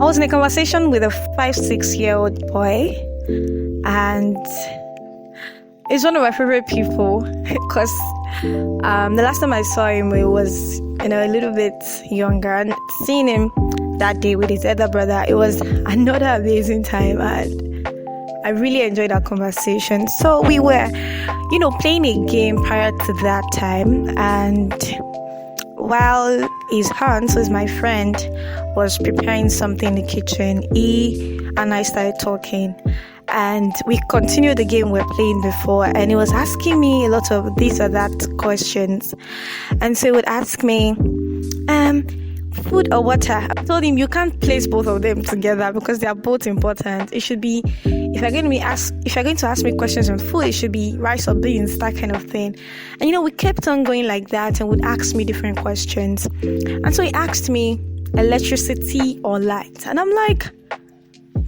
I was in a conversation with a 5-6-year-old boy, and he's one of my favorite people because the last time I saw him, it was a little bit younger, and seeing him that day with his elder brother, it was another amazing time, and I really enjoyed our conversation. So we were, playing a game prior to that time, and while his aunt, who is my friend, was preparing something in the kitchen, he and I started talking, and we continued the game we were playing before, and he was asking me a lot of this or that questions. And so he would ask me, food or water? I told him you can't place both of them together because they are both important. It should be, if you're going to ask me questions on food, it should be rice or beans, that kind of thing. And we kept on going like that, and would ask me different questions. And so he asked me, electricity or light? And I'm like,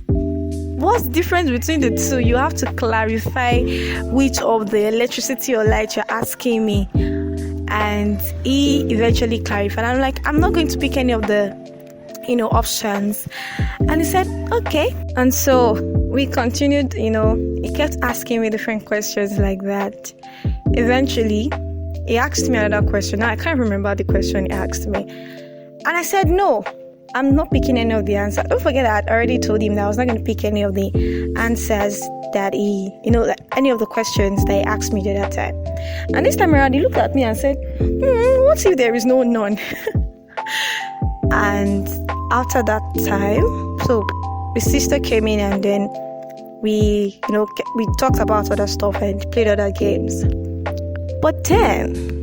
what's the difference between the two? You have to clarify which of the electricity or light you're asking me. And he eventually clarified. I'm like, I'm not going to pick any of the options. And he said, okay. And so we continued, he kept asking me different questions like that. Eventually he asked me another question. Now I can't remember the question he asked me, and I said, no, I'm not picking any of the answers. Don't forget that I already told him that I was not going to pick any of the answers that he, any of the questions that he asked me the other time. And this time around, he looked at me and said, what if there is no none? And after that time, so his sister came in, and then we talked about other stuff and played other games. But then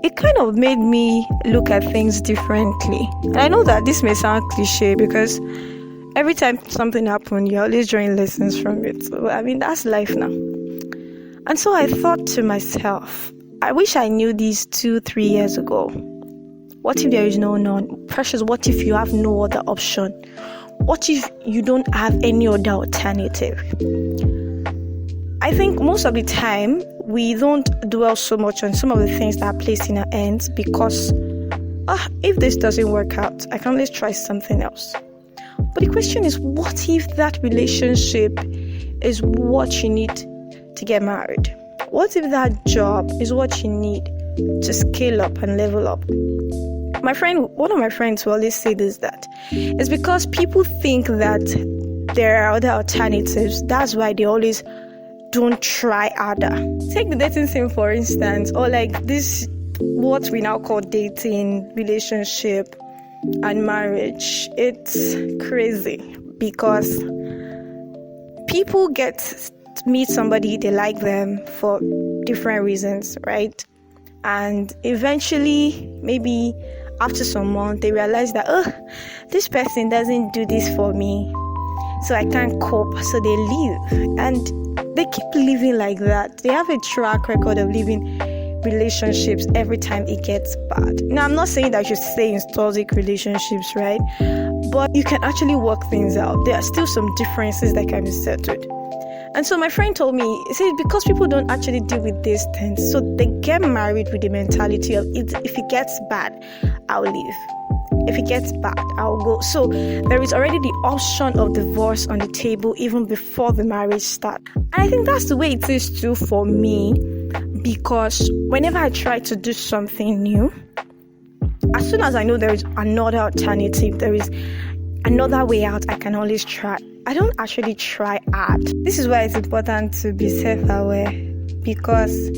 it kind of made me look at things differently. And I know that this may sound cliche because every time something happens, you're always drawing lessons from it. So, that's life now. And so I thought to myself, I wish I knew these 2-3 years ago. What if there is no none? Precious, what if you have no other option? What if you don't have any other alternative? I think most of the time, we don't dwell so much on some of the things that are placed in our hands because if this doesn't work out, I can always try something else. But the question is, what if that relationship is what you need to get married? What if that job is what you need to scale up and level up? One of my friends will always say this, that it's because people think that there are other alternatives. That's why they always don't try harder. Take the dating scene, for instance, or like this, what we now call dating, relationship, and marriage. It's crazy because people meet somebody, they like them for different reasons, right? And eventually, maybe after some months, they realize that, this person doesn't do this for me, so I can't cope, so they leave. And they keep living like that. They have a track record of living relationships every time it gets bad. Now, I'm not saying that you should stay in toxic relationships, right? But you can actually work things out. There are still some differences that can be settled. And so my friend told me, he said, because people don't actually deal with these things, so they get married with the mentality of, if it gets bad, I'll leave. If it gets bad, I'll go. So there is already the option of divorce on the table even before the marriage starts. And I think that's the way it is too for me, because whenever I try to do something new, as soon as I know there is another alternative, there is another way out, I can always try. I don't actually try hard. This is why it's important to be self-aware, because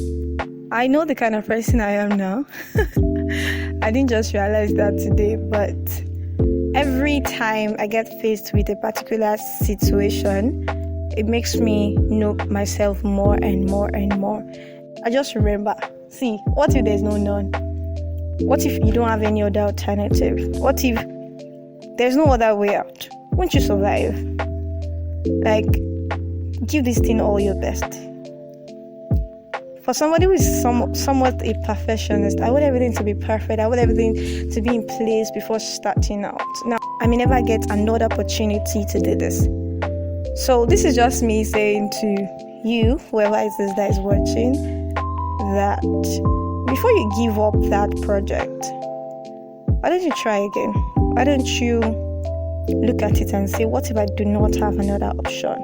I know the kind of person I am now. I didn't just realize that today, but every time I get faced with a particular situation, it makes me know myself more and more and more. I just remember, see, what if there's no none? What if you don't have any other alternative? What if there's no other way out? Won't you survive? Like, give this thing all your best. For somebody who is somewhat a perfectionist, I want everything to be perfect. I want everything to be in place before starting out. Now, I may never get another opportunity to do this. So this is just me saying to you, whoever it is that is watching, that before you give up that project, why don't you try again? Why don't you look at it and say, what if I do not have another option?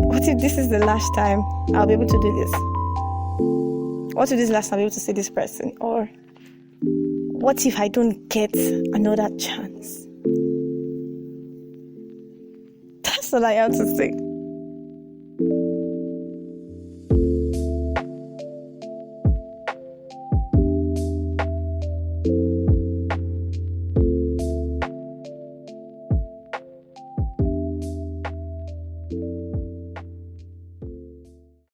What if this is the last time I'll be able to do this? What if this is the last time I'll be able to see this person? Or what if I don't get another chance? That's all I have to say.